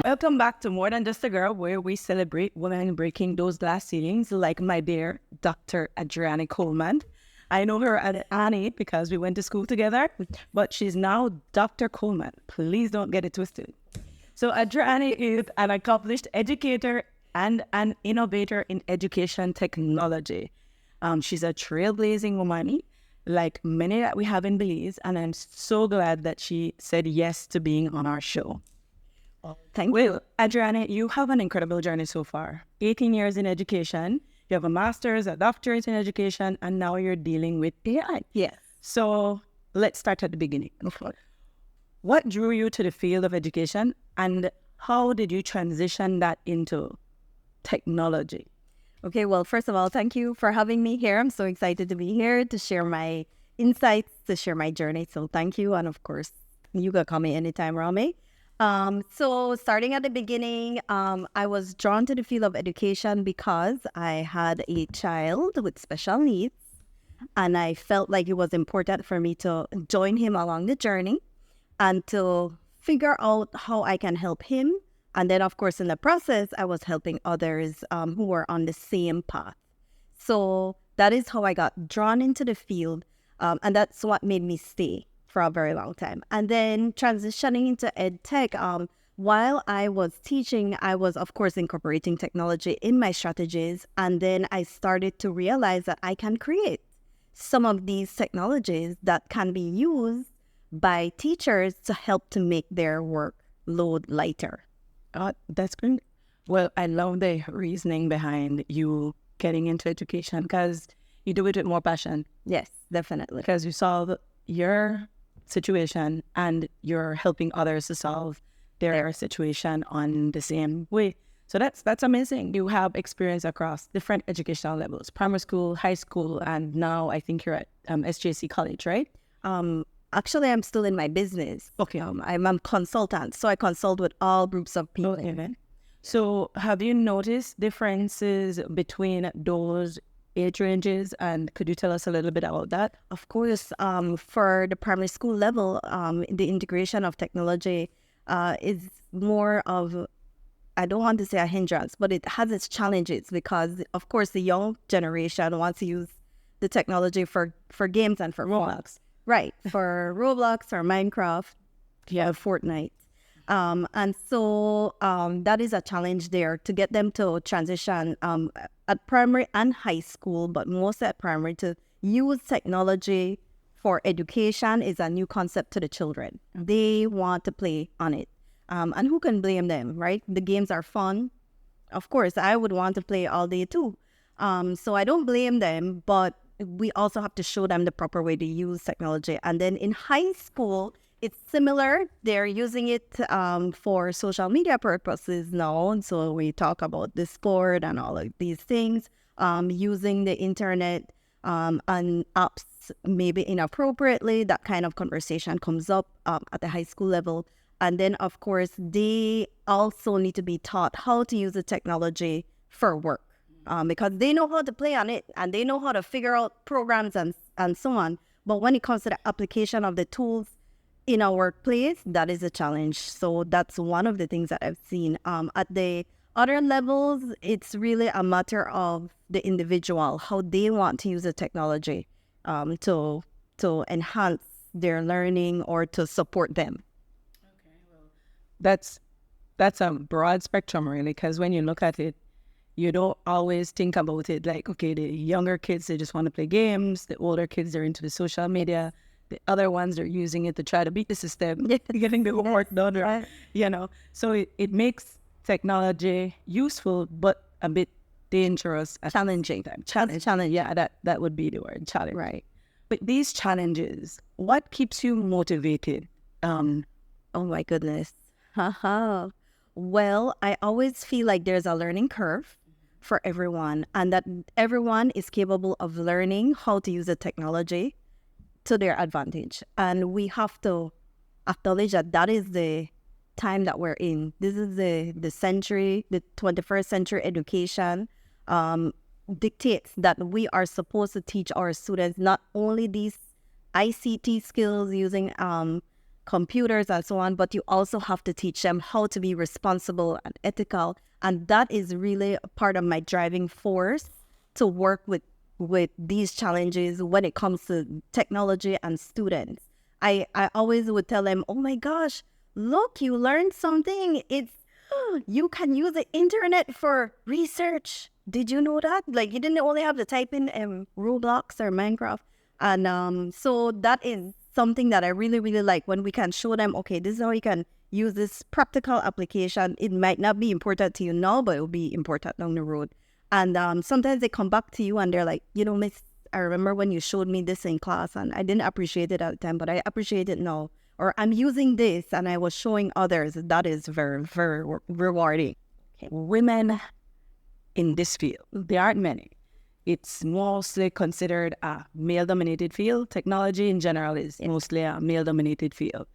Welcome back to More Than Just a Girl, where we celebrate women breaking those glass ceilings, like my dear Dr. Adriana Coleman. I know her as Annie because we went to school together, but she's now Dr. Coleman. Please don't get it twisted. So Adriana is an accomplished educator and an innovator in education technology. She's a trailblazing woman, like many that we have in Belize, and I'm so glad that she said yes to being on our show. Thank you. Adriana, you have an incredible journey so far. 18 years in education, you have a master's, a doctorate in education, and now you're dealing with AI. Yes. So let's start at the beginning. Okay. What drew you to the field of education, and how did you transition that into technology? Okay, well, first of all, thank you for having me here. I'm so excited to be here to share my insights, to share my journey. So thank you. And of course, you can call me anytime, Rami. So starting at the beginning, I was drawn to the field of education because I had a child with special needs, and I felt like it was important for me to join him along the journey and to figure out how I can help him. And then, of course, in the process, I was helping others who were on the same path. So that is how I got drawn into the field, and that's what made me stay for a very long time. And then transitioning into EdTech, while I was teaching, I was, of course, incorporating technology in my strategies. And then I started to realize that I can create some of these technologies that can be used by teachers to help to make their workload lighter. That's great. Well, I love the reasoning behind you getting into education because you do it with more passion. Yes, definitely. Because you solve your situation and you're helping others to solve their situation on the same way. So that's amazing. You have experience across different educational levels, primary school, high school, and now I think you're at SJC College, right? Actually, I'm still in my business. Okay. I'm a consultant, so I consult with all groups of people. Okay. So have you noticed differences between those age ranges, and could you tell us a little bit about that? Of course, for the primary school level, the integration of technology is more of, I don't want to say a hindrance, but it has its challenges because, of course, the young generation wants to use the technology for games and for Roblox. Right, for Roblox or Minecraft, Fortnite. And so that is a challenge there to get them to transition at primary and high school, but most at primary, to use technology for education is a new concept to the children. They want to play on it. And who can blame them, right? The games are fun. Of course, I would want to play all day too. So I don't blame them, but we also have to show them the proper way to use technology. And then in high school, it's similar. They're using it for social media purposes now. And so we talk about Discord and all of these things, using the internet and apps maybe inappropriately. That kind of conversation comes up at the high school level. And then, of course, they also need to be taught how to use the technology for work. Because they know how to play on it and they know how to figure out programs and so on. But when it comes to the application of the tools in our workplace, that is a challenge. So that's one of the things that I've seen. At the other levels, it's really a matter of the individual, how they want to use the technology to enhance their learning or to support them. Okay, well, that's a broad spectrum, really, because when you look at it, you don't always think about it like, okay, the younger kids, they just want to play games. The older kids, they're into the social media. The other ones, they're using it to try to beat the system, getting the homework done, right? So it makes technology useful, but a bit dangerous. Challenging. Challenge, yeah, that would be the word, challenge. Right. But these challenges, what keeps you motivated? Oh my goodness. Well, I always feel like there's a learning curve for everyone, and that everyone is capable of learning how to use the technology to their advantage. And we have to acknowledge that that is the time that we're in. This is the century, the 21st century education dictates that we are supposed to teach our students not only these ICT skills using computers and so on, but you also have to teach them how to be responsible and ethical. And that is really a part of my driving force to work with these challenges when it comes to technology and students. I always would tell them, oh my gosh, look, you learned something. It's you can use the internet for research. Did you know that? Like, you didn't only have to type in Roblox or Minecraft. And so that is something that I really, really like, when we can show them, okay, this is how you can use this practical application. It might not be important to you now, but it will be important down the road. And sometimes they come back to you and they're like, Miss, I remember when you showed me this in class and I didn't appreciate it at the time, but I appreciate it now. Or I'm using this and I was showing others. That is very, very rewarding. Okay. Women in this field, there aren't many. It's mostly considered a male-dominated field. Technology in general is mostly a male-dominated field.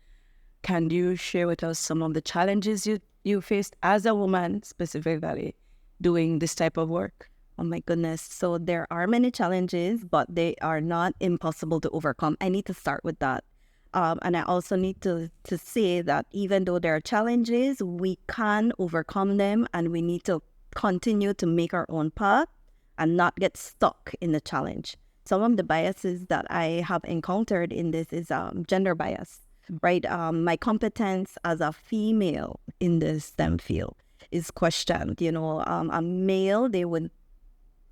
Can you share with us some of the challenges you faced as a woman, specifically doing this type of work? Oh my goodness. So there are many challenges, but they are not impossible to overcome. I need to start with that. And I also need to say that even though there are challenges, we can overcome them, and we need to continue to make our own path and not get stuck in the challenge. Some of the biases that I have encountered in this is gender bias, right? My competence as a female in the STEM field is questioned. A male,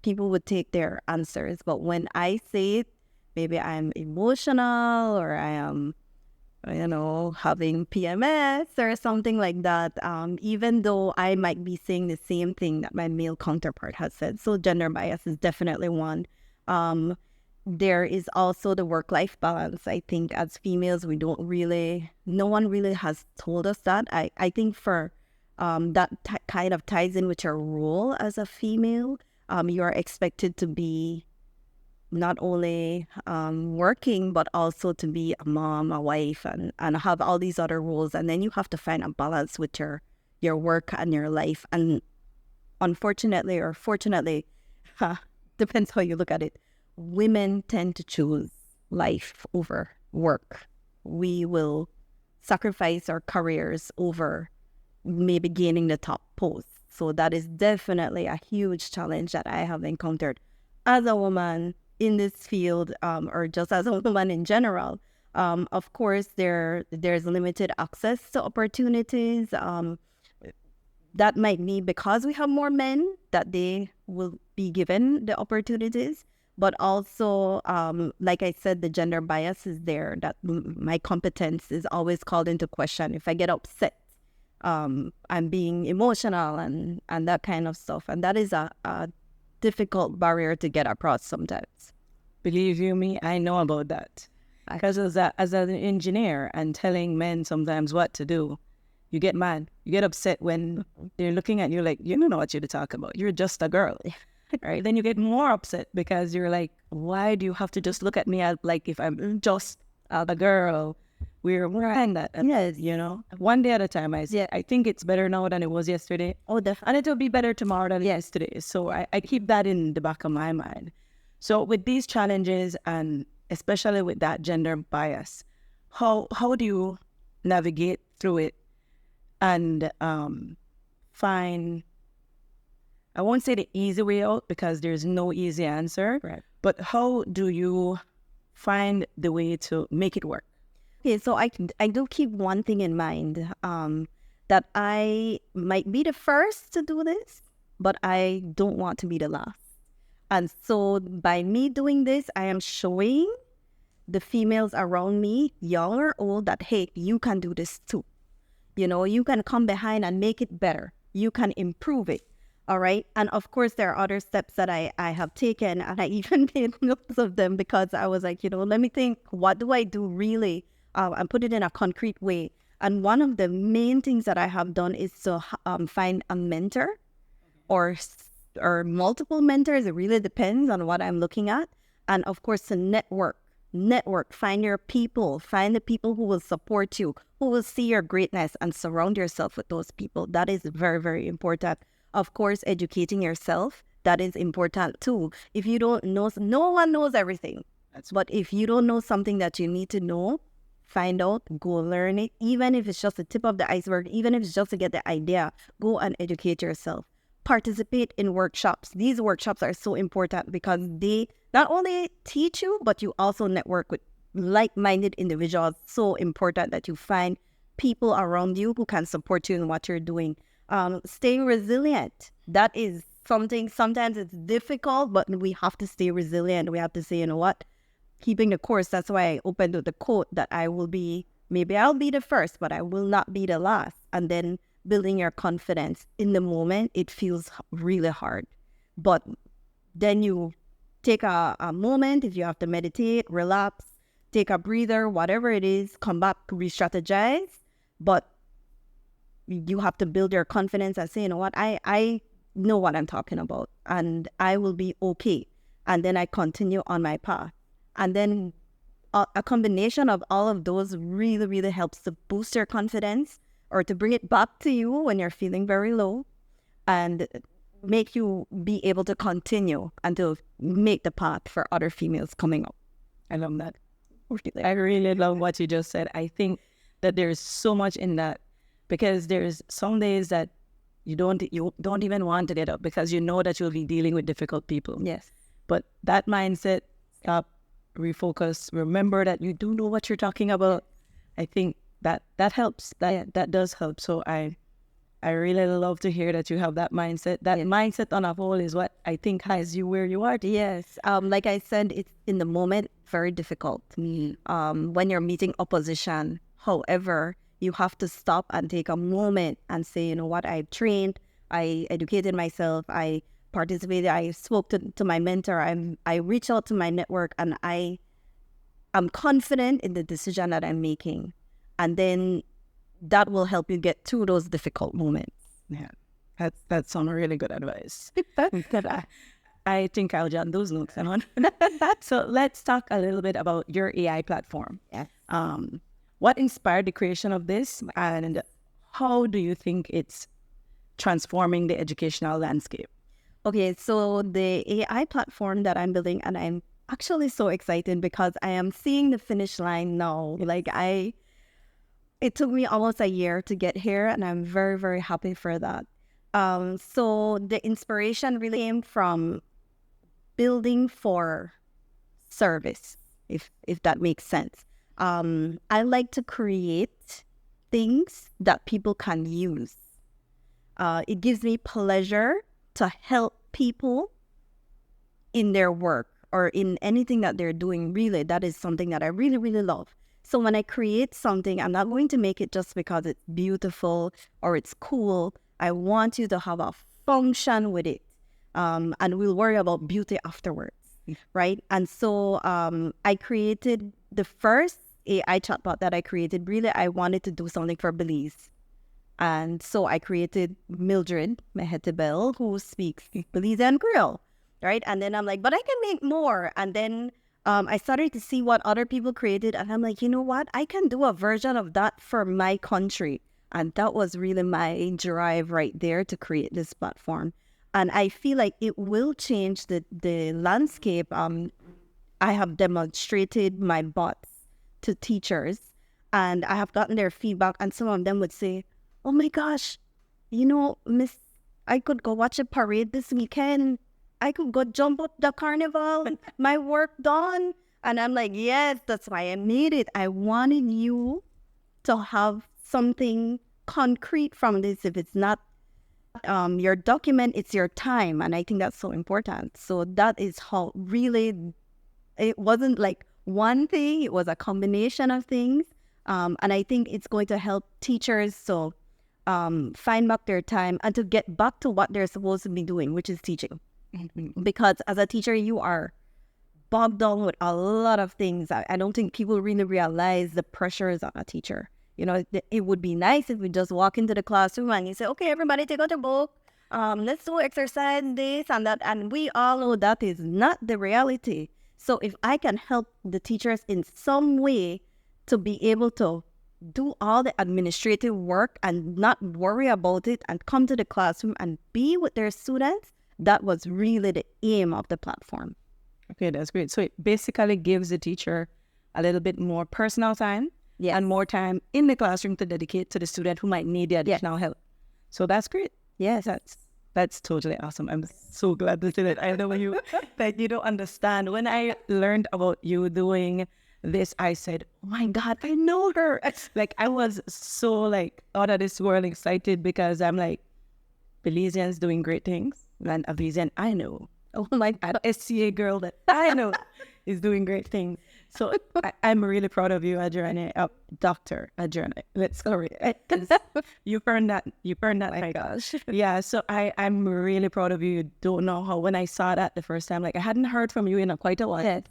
people would take their answers, but when I say it, maybe I'm emotional or I am, having PMS or something like that, even though I might be saying the same thing that my male counterpart has said. So gender bias is definitely one. There is also the work-life balance. I think as females, no one really has told us that. I think for that kind of ties in with your role as a female. You are expected to be not only working, but also to be a mom, a wife, and have all these other roles. And then you have to find a balance with your work and your life. And unfortunately or fortunately, depends how you look at it, women tend to choose life over work. We will sacrifice our careers over maybe gaining the top post. So that is definitely a huge challenge that I have encountered as a woman in this field, or just as a woman in general. Of course, there's limited access to opportunities. That might be because we have more men that they will be given the opportunities. But also, like I said, the gender bias is there, that my competence is always called into question. If I get upset, I'm being emotional and that kind of stuff. And that is a difficult barrier to get across sometimes. Believe you me, I know about that. Because as an engineer and telling men sometimes what to do, you get mad, you get upset when they're looking at you like, you don't know what you're to talk about. You're just a girl, right? Then you get more upset because you're like, why do you have to just look at me as like if I'm just a girl? We're behind that. Yes. One day at a time. I think it's better now than it was yesterday. Oh, definitely. And it will be better tomorrow than yesterday. So I keep that in the back of my mind. So with these challenges, and especially with that gender bias, how do you navigate through it and find, I won't say the easy way out because there's no easy answer, right, but how do you find the way to make it work? Okay, so I do keep one thing in mind, that I might be the first to do this, but I don't want to be the last. And so by me doing this, I am showing the females around me, young or old, that, hey, you can do this too. You can come behind and make it better. You can improve it. All right. And of course, there are other steps that I have taken, and I even made notes of them because I was like, let me think, what do I do really? And put it in a concrete way. And one of the main things that I have done is to find a mentor or multiple mentors. It really depends on what I'm looking at. And of course, to network, find your people, find the people who will support you, who will see your greatness, and surround yourself with those people. That is very, very important. Of course, educating yourself, that is important too. If you don't know, no one knows everything. But if you don't know something that you need to know, find out, go learn it, even if it's just the tip of the iceberg, even if it's just to get the idea, go and educate yourself. Participate in workshops. These workshops are so important because they not only teach you, but you also network with like-minded individuals. So important that you find people around you who can support you in what you're doing. Staying resilient. That is something, sometimes it's difficult, but we have to stay resilient. We have to say, you know what? Keeping the course. That's why I opened with the quote that maybe I'll be the first, but I will not be the last. And then building your confidence in the moment, it feels really hard. But then you take a moment, if you have to meditate, relax, take a breather, whatever it is, come back, re-strategize. But you have to build your confidence and say, you know what, I know what I'm talking about and I will be okay. And then I continue on my path. And then a combination of all of those really, really helps to boost your confidence or to bring it back to you when you're feeling very low and make you be able to continue and to make the path for other females coming up. I love that. I really love what you just said. I think that there's so much in that because there's some days that you don't even want to get up because you know that you'll be dealing with difficult people. Yes. But that mindset, stop, refocus, remember that you do know what you're talking about. I think that helps. That does help. So I really love to hear that you have that mindset. That mindset on a whole is what I think has you where you are. Yes. Like I said, it's in the moment very difficult. When you're meeting opposition. However, you have to stop and take a moment and say, you know what, I've trained, I educated myself, I participated, I spoke to my mentor, I reached out to my network, and I'm confident in the decision that I'm making. And then that will help you get through those difficult moments. Yeah, that's some really good advice. I think I'll jot those notes down. So let's talk a little bit about your AI platform. Yes. What inspired the creation of this, and how do you think it's transforming the educational landscape? Okay, so the AI platform that I'm building, and I'm actually so excited because I am seeing the finish line now. It took me almost a year to get here, and I'm very, very happy for that. So the inspiration really came from building for service, if that makes sense. I like to create things that people can use. It gives me pleasure to help people in their work or in anything that they're doing. Really, that is something that I really, really love. So when I create something, I'm not going to make it just because it's beautiful or it's cool. I want you to have a function with it. And we'll worry about beauty afterwards, right? And so I created the first AI chatbot that I created. Really, I wanted to do something for Belize. And so I created Mildred Mehetibel, who speaks Belize and Creole, right? And then I'm like, but I can make more. And then I started to see what other people created. And I'm like, you know what? I can do a version of that for my country. And that was really my drive right there to create this platform. And I feel like it will change the landscape. I have demonstrated my bots to teachers and I have gotten their feedback, and some of them would say, oh my gosh, Miss, I could go watch a parade this weekend. I could go jump up the carnival. My work done. And I'm like, yes, that's why I made it. I wanted you to have something concrete from this. If it's not your document, it's your time. And I think that's so important. So that is how really, it wasn't like one thing, it was a combination of things. And I think it's going to help teachers find back their time and to get back to what they're supposed to be doing, which is teaching. Mm-hmm. Because as a teacher, you are bogged down with a lot of things. I don't think people really realize the pressures on a teacher. It would be nice if we just walk into the classroom and you say, okay, everybody take out your book. Let's do exercise, this and that. And we all know that is not the reality. So if I can help the teachers in some way to be able to do all the administrative work and not worry about it and come to the classroom and be with their students, that was really the aim of the platform. Okay, that's great. So it basically gives the teacher a little bit more personal time Yes. and more time in the classroom to dedicate to the student who might need the additional help. So that's great. Yes. That's totally awesome. I'm so glad to see that. I know that you don't understand. When I learned about you doing this, I said, "Oh my God, I know her!" Like I was so like out of this world excited because I'm like, Belizeans doing great things, and a Belizean I know. Oh my God, a SCA girl that I know is doing great things. So I'm really proud of you, Adriana, Dr. Adriana. Let's go. You earned that. You earned that. Oh my gosh. Yeah. So I'm really proud of you. You don't know how, when I saw that the first time, like I hadn't heard from you in quite a while. Yes.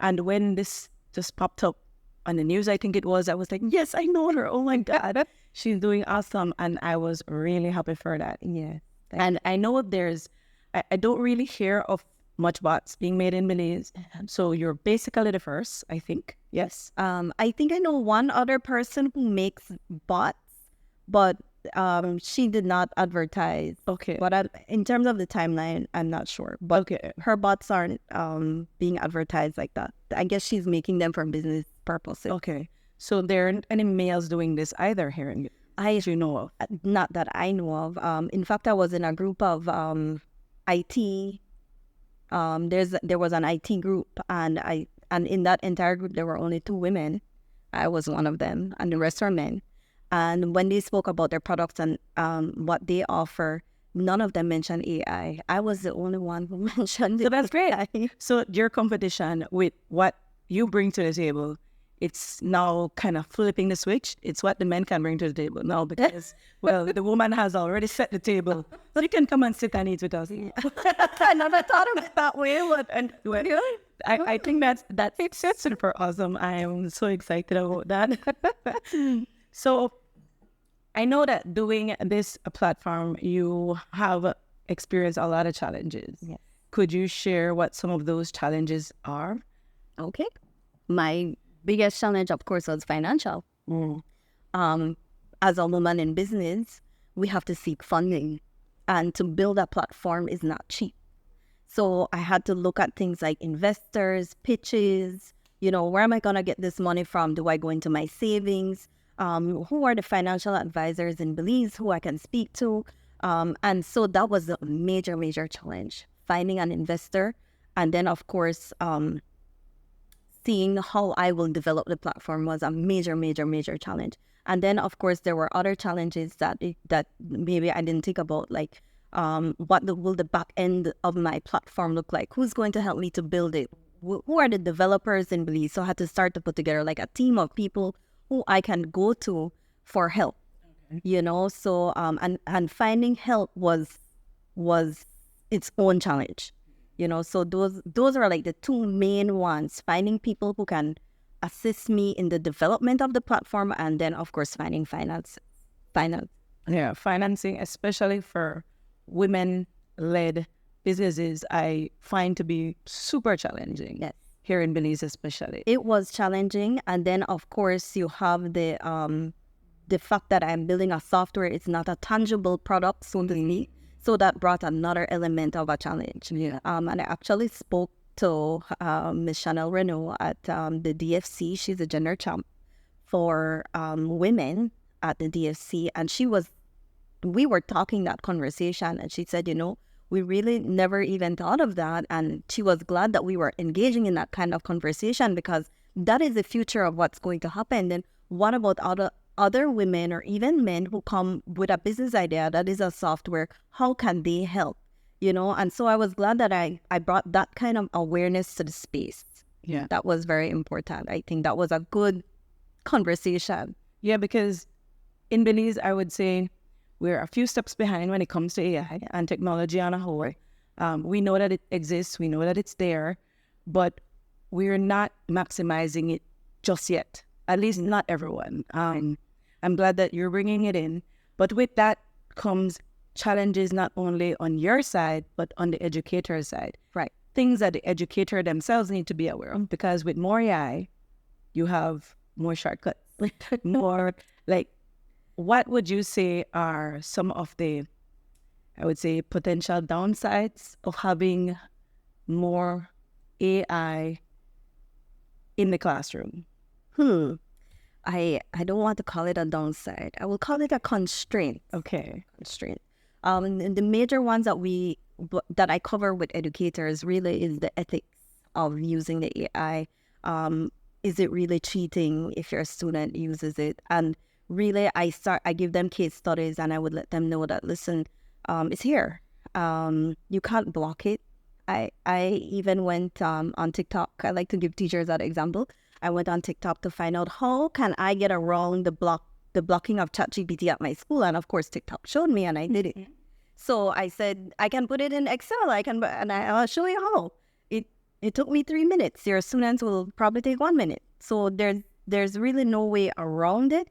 And when this just popped up on the news, I think it was, I was like, yes, I know her. Oh my God. She's doing awesome. And I was really happy for that. Yeah. And I know I don't really hear of much bots being made in Belize. So you're basically the first, I think. Yes. I think I know one other person who makes bots, but she did not advertise. Okay. But in terms of the timeline, I'm not sure. But Okay. her bots aren't being advertised like that. I guess she's making them for business purposes. Okay. So there aren't any males doing this either here in you know of. Not that I know of. In fact, I was in a group of IT. There was an IT group, and in that entire group there were only 2 women. I was one of them, and the rest are men. And when they spoke about their products and what they offer, none of them mentioned AI. I was the only one who mentioned it. So that's great. So your competition with what you bring to the table, it's now kind of flipping the switch. It's what the men can bring to the table now because, well, the woman has already set the table. So you can come and sit and eat with us. I never thought of it that way. I think that's super awesome. I am so excited about that. So I know that doing this platform, you have experienced a lot of challenges. Yes. Could you share what some of those challenges are? Okay. My biggest challenge, of course, was financial. As a woman in business, we have to seek funding, and to build a platform is not cheap. So I had to look at things like investors, pitches, where am I going to get this money from? Do I go into my savings? Who are the financial advisors in Belize who I can speak to? And so that was a major, major challenge, finding an investor. And then, of course, seeing how I will develop the platform was a major, major, major challenge. And then, of course, there were other challenges that maybe I didn't think about, like will the back end of my platform look like? Who's going to help me to build it? Who are the developers in Belize? So I had to start to put together like a team of people who I can go to for help. Okay. So and finding help was its own challenge. So those are like the 2 main ones: finding people who can assist me in the development of the platform, and then of course finding finance. Yeah, financing, especially for women-led businesses, I find to be super challenging. Yes. Here in Belize especially. It was challenging, and then of course you have the fact that I'm building a software. It's not a tangible product, so to speak. So that brought another element of a challenge. Yeah. And I actually spoke to Ms. Chanel Renault at the DFC. She's a gender champ for women at the DFC, and we were talking that conversation, and she said, we really never even thought of that. And she was glad that we were engaging in that kind of conversation, because that is the future of what's going to happen. Then what about other women or even men who come with a business idea that is a software? How can they help? And so I was glad that I brought that kind of awareness to the space. Yeah. That was very important. I think that was a good conversation. Yeah, because in Belize, I would say we're a few steps behind when it comes to AI and technology on a whole. We know that it exists, we know that it's there, but we're not maximizing it just yet. At least not everyone. I'm glad that you're bringing it in, but with that comes challenges not only on your side, but on the educator side. Right. Things that the educator themselves need to be aware of, because with more AI, you have more shortcuts, more like, what would you say are some of the, I would say, potential downsides of having more AI in the classroom? I don't want to call it a downside. I will call it a constraint. Okay. Constraint. And the major ones that I cover with educators really is the ethics of using the AI. Is it really cheating if your student uses it? And really, I give them case studies, and I would let them know that, listen, it's here. You can't block it. I even went on TikTok. I like to give teachers that example. I went on TikTok to find out how can I get around the blocking of ChatGPT at my school, and of course TikTok showed me, and I did it. So I said I can put it in Excel. I'll show you how. It took me 3 minutes. Your students will probably take 1 minute. So there's really no way around it.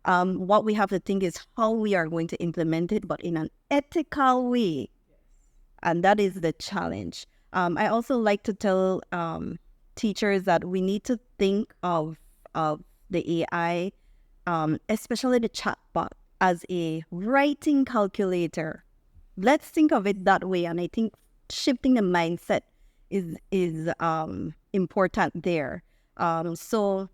What we have to think is how we are going to implement it, but in an ethical way. And that is the challenge. I also like to tell teachers that we need to think of the AI, especially the chatbot, as a writing calculator. Let's think of it that way. And I think shifting the mindset is important there. So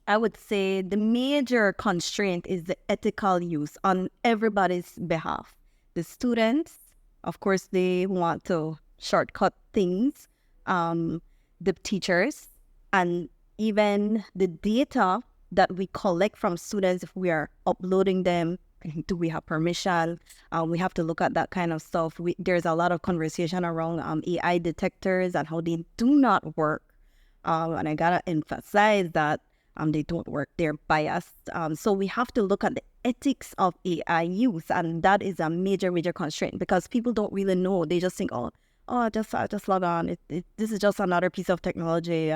I would say the major constraint is the ethical use on everybody's behalf. The students, of course, they want to shortcut things. The teachers, and even the data that we collect from students, if we are uploading them, do we have permission? We have to look at that kind of stuff. There's a lot of conversation around AI detectors and how they do not work. And I gotta emphasize that they don't work. They're biased. So we have to look at the ethics of AI use, and that is a major constraint because people don't really know. They just think, just log on. This is just another piece of technology.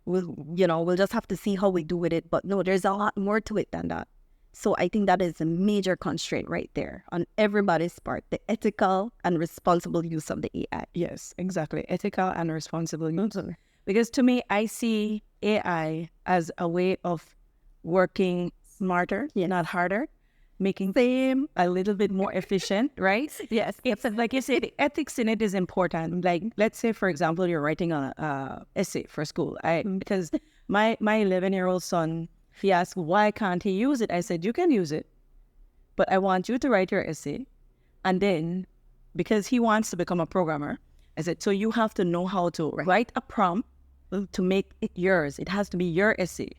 We'll just have to see how we do with it. But no, there's a lot more to it than that. So I think that is a major constraint right there on everybody's part, the ethical and responsible use of the AI. Yes, exactly. Ethical and responsible use. Because to me, I see AI as a way of working smarter, not harder, making them a little bit more efficient, right? Yes. It's like you say, the ethics in it is important. Like, let's say, for example, you're writing a essay for school. Because my 11-year-old son, he asked, why can't he use it? I said, you can use it, but I want you to write your essay. And then, because he wants to become a programmer, I said, so you have to know how to write a prompt to make it yours. It has to be your essay.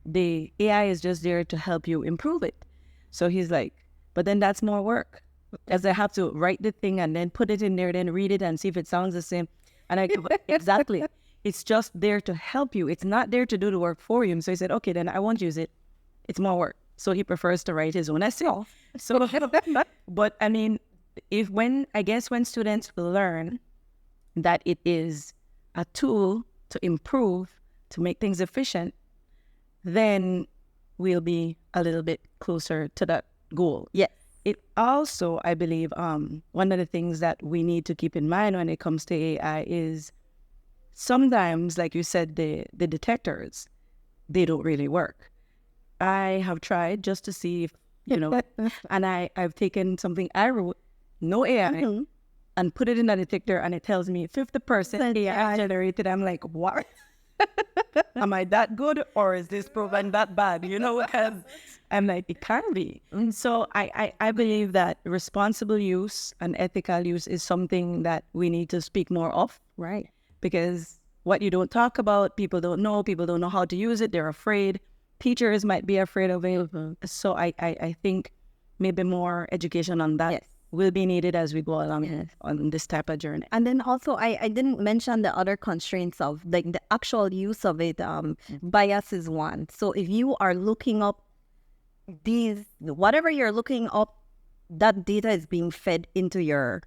The AI is just there to help you improve it. So he's like, but then that's more work, as I have to write the thing and then put it in there, then read it and see if it sounds the same. And I go, exactly. It's just there to help you. It's not there to do the work for you. So he said, okay, then I won't use it. It's more work. So he prefers to write his own essay. So, but I mean, when students learn that it is a tool to improve, to make things efficient, then we'll be a little bit closer to that goal. Yeah. It also, I believe, one of the things that we need to keep in mind when it comes to AI is sometimes, like you said, the detectors, they don't really work. I have tried just to see if, and I've taken something I wrote, no AI, and put it in a detector, and it tells me 50% AI generated. I'm like, what? Am I that good, or is this proven that bad? I'm like, it can be. And so I believe that responsible use and ethical use is something that we need to speak more of. Right. Because what you don't talk about, people don't know how to use it. They're afraid. Teachers might be afraid of it. So I think maybe more education on that will be needed as we go along on this type of journey. And then also, I didn't mention the other constraints of like the actual use of it. Bias is one. So if you are looking up whatever you're looking up, that data is being fed into your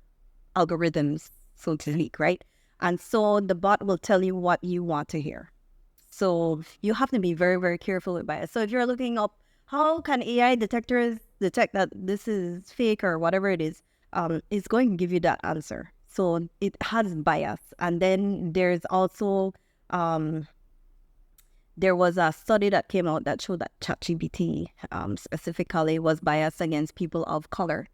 algorithms, so to speak, right? And so the bot will tell you what you want to hear. So you have to be very, very careful with bias. So if you're looking up, how can AI detectors detect that this is fake or whatever it is, it's going to give you that answer. So it has bias. And then there's also, there was a study that came out that showed that ChatGPT specifically was biased against people of color.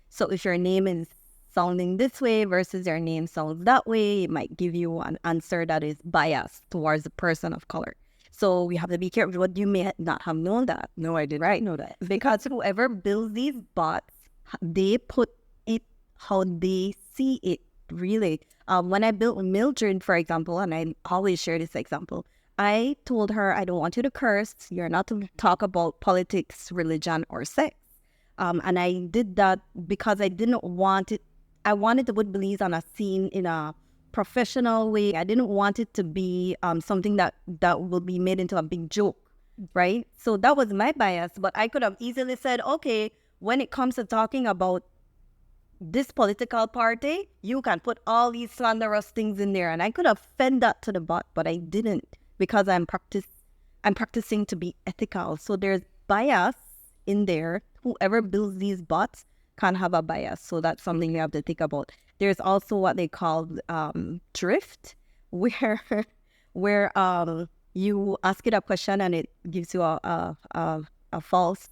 So if your name is sounding this way versus your name sounds that way, it might give you an answer that is biased towards the person of color. So we have to be careful. But you may not have known that. No, I did not know that. Because whoever builds these bots, they put it how they see it, really. When I built Mildred, for example, and I always share this example, I told her, I don't want you to curse. You're not to talk about politics, religion, or sex. And I did that because I didn't want it. I wanted to put Belize on a scene in a professional way. I didn't want it to be something that will be made into a big joke, right? So that was my bias. But I could have easily said, okay, when it comes to talking about this political party, you can put all these slanderous things in there. And I could have fed that to the bot, but I didn't, because I'm practicing to be ethical. So there's bias in there. Whoever builds these bots can have a bias. So that's something you have to think about. There's also what they call drift, where you ask it a question and it gives you a false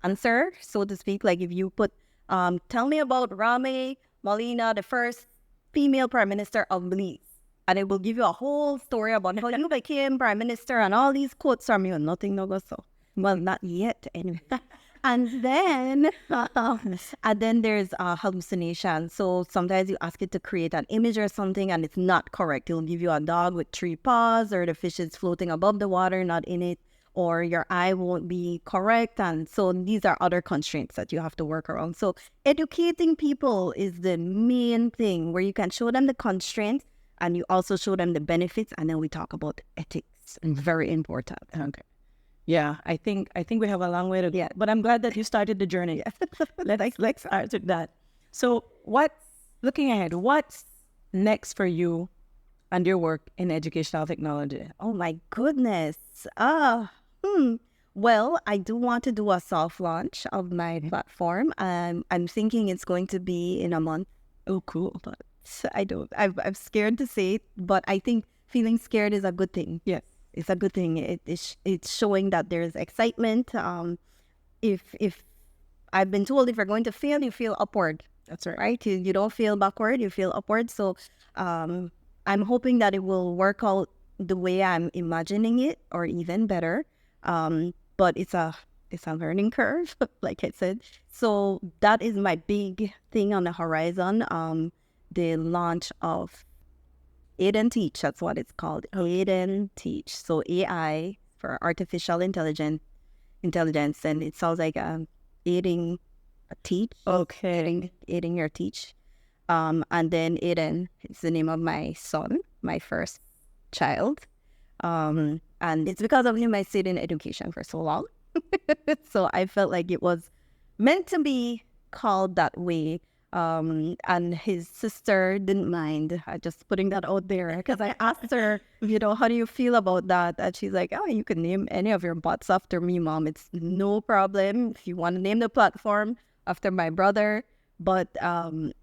answer, so to speak. Like if you put, tell me about Rame Molina, the first female prime minister of Belize. And it will give you a whole story about how you became prime minister and all these quotes from you, and nothing no go so. Well, not yet, anyway. And then there's hallucination. So sometimes you ask it to create an image or something and it's not correct. It'll give you a dog with 3 paws, or the fish is floating above the water, not in it, or your eye won't be correct. And so these are other constraints that you have to work around. So educating people is the main thing, where you can show them the constraints and you also show them the benefits, and then we talk about ethics. Very important. Okay. Yeah, I think we have a long way to go. But I'm glad that you started the journey. Let's start with that. So looking ahead, what's next for you and your work in educational technology? Oh my goodness. Well, I do want to do a soft launch of my platform. I'm thinking it's going to be in a month. Oh, cool. But I'm scared to say it, but I think feeling scared is a good thing. Yes. It's a good thing. It's showing that there's excitement. If I've been told, if you're going to fail, you feel upward. That's right. Right? You don't feel backward, you feel upward. So I'm hoping that it will work out the way I'm imagining it, or even better. But it's a learning curve, like I said. So that is my big thing on the horizon. The launch of Teach, that's what it's called. Teach. So AI for artificial intelligence, and it sounds like aiding a teach. Okay. Aiding your teach. And then Aiden is the name of my son, my first child. And it's because of him I stayed in education for so long. So I felt like it was meant to be called that way. And his sister didn't mind. Just putting that out there, because I asked her, how do you feel about that? And she's like, oh, you can name any of your bots after me, Mom. It's no problem. If you want to name the platform after my brother. But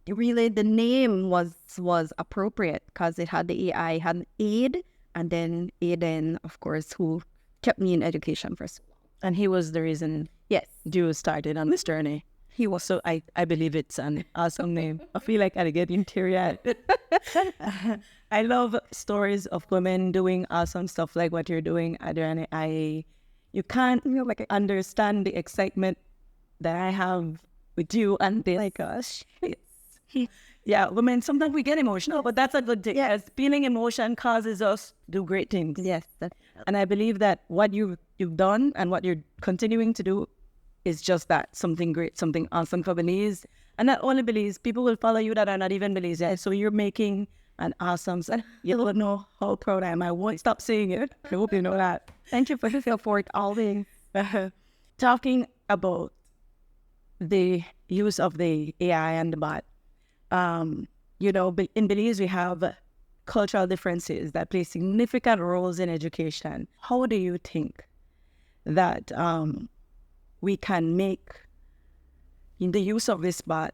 really, the name was appropriate because it had the AI, had an aid, and then Aiden, of course, who kept me in education for so long. And he was the reason you started on this journey. He was. So I believe it's an awesome name. I feel like I get teary-eyed. I love stories of women doing awesome stuff like what you're doing, Adriana. You can't understand the excitement that I have with you and this. My gosh. Yeah, women, sometimes we get emotional, but that's a good thing. Yes. Feeling emotion causes us to do great things. Yes. And I believe that what you've done and what you're continuing to do is just that, something great, something awesome for Belize. And not only Belize, people will follow you that are not even Belize. Yeah? So you're making an awesome, you don't know how proud I am. I won't stop saying it. I hope you know that. Thank you for the support, always. Talking about the use of the AI and the bot. In Belize, we have cultural differences that play significant roles in education. How do you think that we can make the use of this bot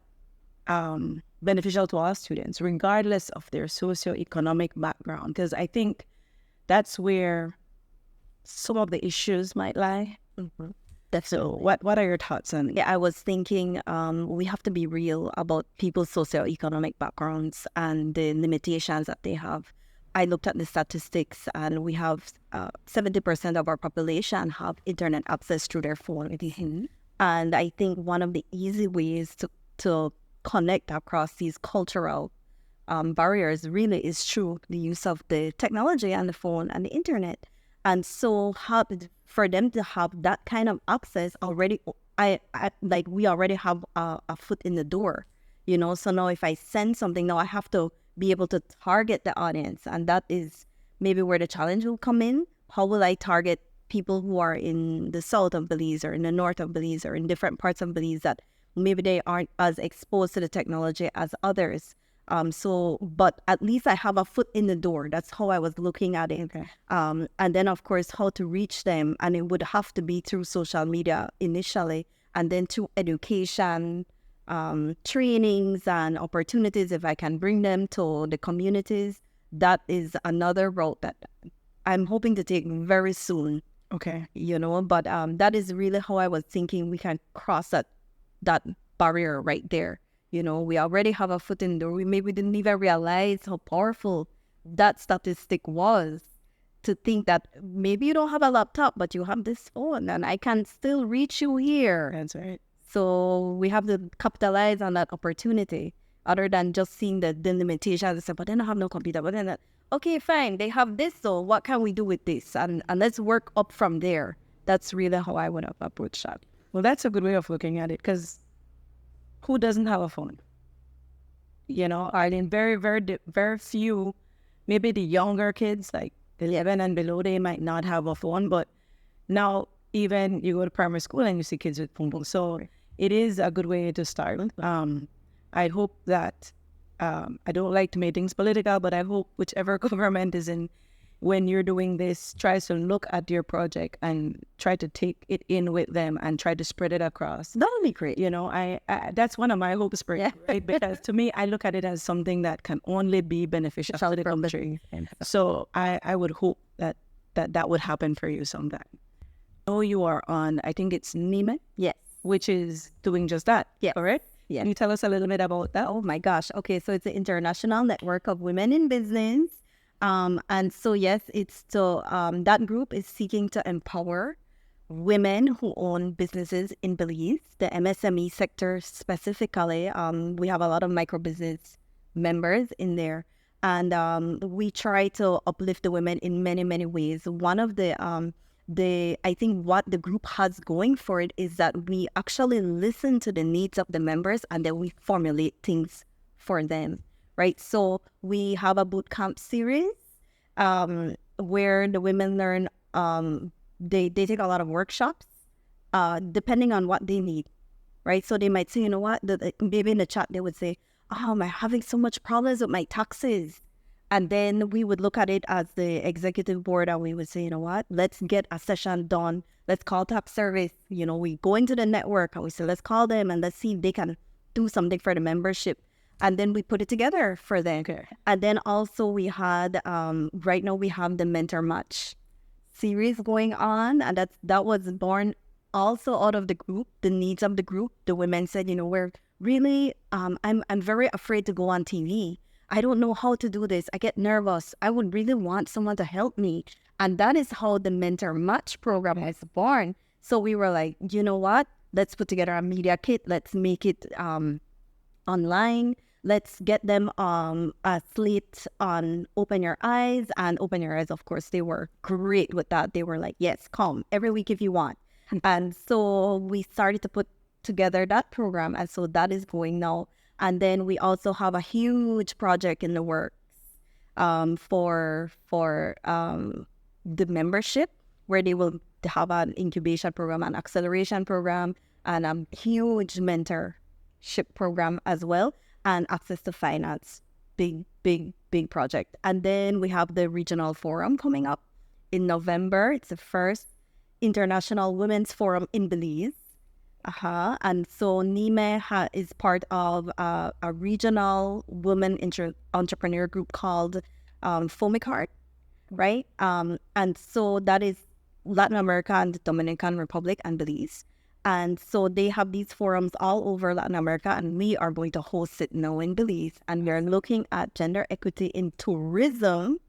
beneficial to all students, regardless of their socioeconomic background? Because I think that's where some of the issues might lie. Mm-hmm. So what are your thoughts on it? Yeah, I was thinking we have to be real about people's socioeconomic backgrounds and the limitations that they have. I looked at the statistics, and we have 70% of our population have internet access through their phone. And I think one of the easy ways to connect across these cultural barriers really is through the use of the technology and the phone and the internet. And so for them to have that kind of access already, I like we already have a foot in the door, So now if I send something, now I have to be able to target the audience. And that is maybe where the challenge will come in. How will I target people who are in the south of Belize or in the north of Belize or in different parts of Belize that maybe they aren't as exposed to the technology as others? But at least I have a foot in the door. That's how I was looking at it. Okay. And then, of course, how to reach them. And it would have to be through social media initially, and then through education, trainings and opportunities. If I can bring them to the communities, that is another route that I'm hoping to take very soon. Okay. But that is really how I was thinking we can cross that barrier right there. We already have a foot in the door. We maybe didn't even realize how powerful that statistic was, to think that maybe you don't have a laptop, but you have this phone and I can still reach you here. That's right. So we have to capitalize on that opportunity, other than just seeing the limitations and say, but then I have no computer. But then, okay, fine, they have this, so what can we do with this? And let's work up from there. That's really how I would have approached that. Well, that's a good way of looking at it, because who doesn't have a phone? I mean, very, very, very few, maybe the younger kids, like 11 and below, they might not have a phone, but now even you go to primary school and you see kids with phones. So it is a good way to start. I hope that, I don't like to make things political, but I hope whichever government is in, when you're doing this, tries to look at your project and try to take it in with them and try to spread it across. That would be great. I that's one of my hopes for it, right? Because to me, I look at it as something that can only be beneficial to the country. So I would hope that would happen for you sometime. know you are on, I think it's NIME? Yes. Which is doing just that, yes. correct? Yes. Can you tell us a little bit about that? Oh my gosh. Okay, so it's an international network of women in business. And so yes, it's to that group is seeking to empower women who own businesses in Belize, the MSME sector specifically. We have a lot of micro business members in there, and we try to uplift the women in many, many ways. One of the I think what the group has going for it is that we actually listen to the needs of the members and then we formulate things for them, right? So we have a boot camp series where the women learn, they take a lot of workshops depending on what they need, right? So they might say, you know what, maybe in the chat they would say, oh, I'm having so much problems with my taxes. And then we would look at it as the executive board and we would say, you know what, let's get a session done. Let's call tax service. You know, we go into the network and we say, let's call them and let's see if they can do something for the membership. And then we put it together for them. Okay. And then also we had, right now we have the mentor match series going on. And that was born also out of the group, the needs of the group. The women said, you know, we're really, I'm very afraid to go on TV. I don't know how to do this. I get nervous. I would really want someone to help me. And that is how the Mentor Match program was born. So we were like, you know what? Let's put together a media kit. Let's make it online. Let's get them a slate on Open Your Eyes. And Open Your Eyes, of course, they were great with that. They were like, yes, come every week if you want. And so we started to put together that program. And so that is going now. And then we also have a huge project in the works for the membership, where they will have an incubation program, an acceleration program, and a huge mentorship program as well, and access to finance. Big project. And then we have the regional forum coming up in November. It's the first International Women's Forum in Belize. And so NIME is part of a regional women entrepreneur group called FOMICART, right? And so that is Latin America and the Dominican Republic and Belize. And so they have these forums all over Latin America, and we are going to host it now in Belize. And we are looking at gender equity in tourism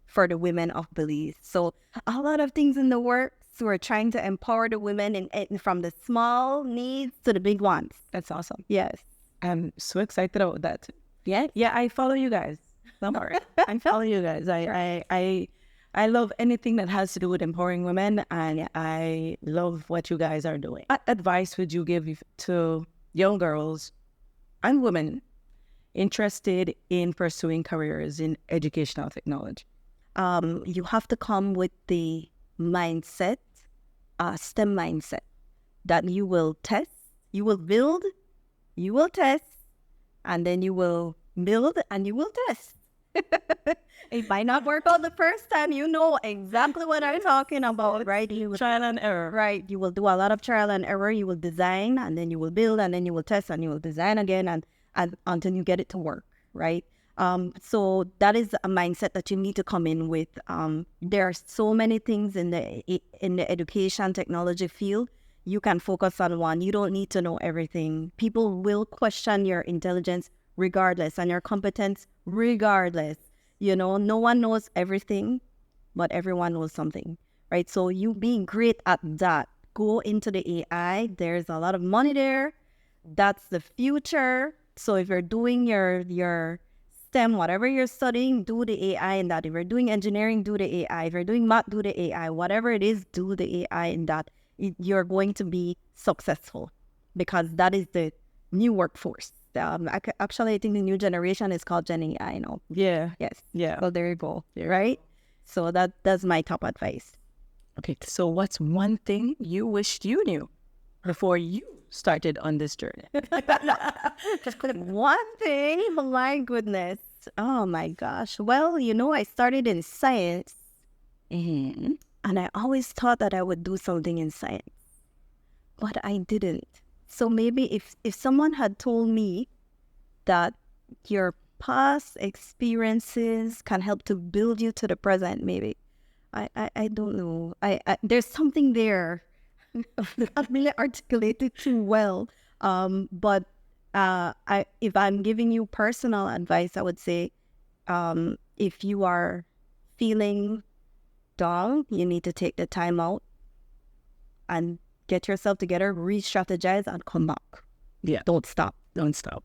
for the women of Belize. So a lot of things in the works. We're trying to empower the women from the small needs to the big ones. That's awesome. Yes. I'm so excited about that. Yes. Yeah, I follow you guys. Don't worry. I follow you guys. I love anything that has to do with empowering women, and I love what you guys are doing. What advice would you give to young girls and women interested in pursuing careers in educational technology? You have to come with the mindset, STEM mindset, that you will test, you will build, you will test, and then you will build and you will test. It might not work out the first time. You know exactly what I'm talking about, right? You will, Trial and error. right. You will do a lot of trial and error. You will design, and then you will build, and then you will test, and you will design again, and until you get it to work, right? So that is a mindset that you need to come in with. There are so many things in the education technology field. You can focus on one. You don't need to know everything. People will question your intelligence regardless, and your competence regardless. No one knows everything, but everyone knows something, right? So you being great at that, go into the AI. There's a lot of money there. That's the future. So if you're doing your STEM, whatever you're studying, do the AI in that. If you're doing engineering, do the AI. If you're doing math, do the AI. Whatever it is, do the AI in that. You're going to be successful, because that is the new workforce. Actually, I think the new generation is called Gen AI now. Yeah. Yes. Yeah. So there you go. Right? So that's my top advice. Okay. So what's one thing you wished you knew before you started on this journey? One thing, my goodness. Oh my gosh. Well, I started in science, and I always thought that I would do something in science, but I didn't. So maybe if someone had told me that your past experiences can help to build you to the present, maybe. I don't know. There's something there. Not really articulated too well. But if I'm giving you personal advice, I would say, if you are feeling down, you need to take the time out and get yourself together, re-strategize, and come back. Yeah. Don't stop. Don't stop.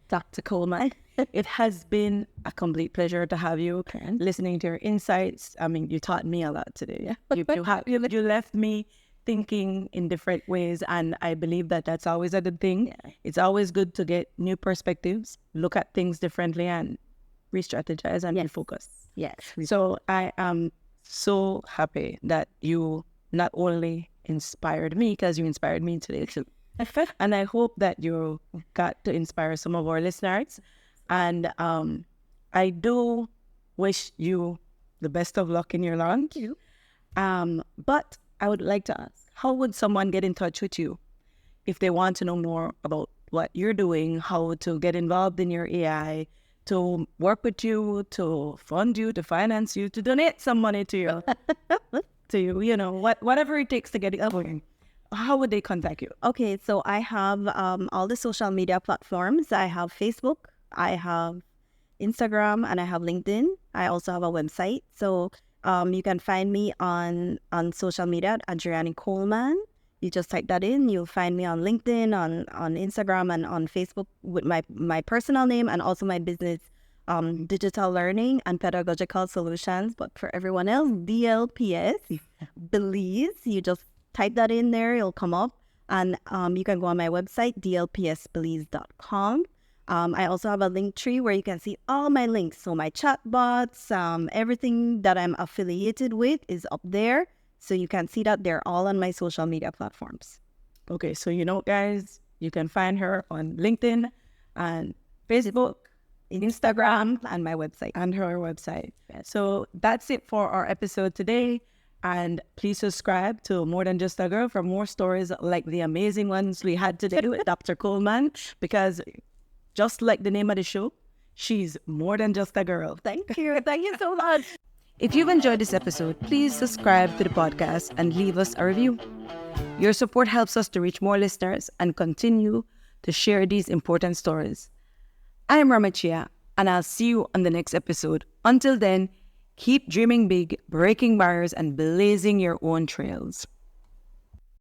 Dr. Coleman, it has been a complete pleasure to have you, listening to your insights. I mean, you taught me a lot today. Yeah? You left me thinking in different ways, and I believe that that's always a good thing. Yeah. It's always good to get new perspectives, look at things differently, and re-strategize and refocus. Yes. So I am so happy that you not only inspired me, because you inspired me today too. And I hope that you got to inspire some of our listeners. And I do wish you the best of luck in your launch. Thank you. But I would like to ask, how would someone get in touch with you if they want to know more about what you're doing, how to get involved in your AI, to work with you, to fund you, to finance you, to donate some money to you, whatever it takes to get it going? How would they contact you? Okay, so I have all the social media platforms. I have Facebook, I have Instagram, and I have LinkedIn. I also have a website. So you can find me on social media at Adriani Coleman. You just type that in. You'll find me on LinkedIn, on Instagram, and on Facebook with my personal name, and also my business, Digital Learning and Pedagogical Solutions. But for everyone else, DLPS, Belize. You just type that in there, it'll come up. And you can go on my website, dlpsbelize.com. I also have a link tree where you can see all my links. So my chatbots, everything that I'm affiliated with is up there. So you can see that they're all on my social media platforms. Okay, so guys, you can find her on LinkedIn and Facebook, Instagram, and my website. And her website. So that's it for our episode today. And please subscribe to More Than Just a Girl for more stories like the amazing ones we had today with Dr. Coleman, because just like the name of the show, she's more than just a girl. Thank you. Thank you so much. If you've enjoyed this episode, please subscribe to the podcast and leave us a review. Your support helps us to reach more listeners and continue to share these important stories. I'm Ramachia, and I'll see you on the next episode. Until then, Keep dreaming big, breaking barriers, and blazing your own trails.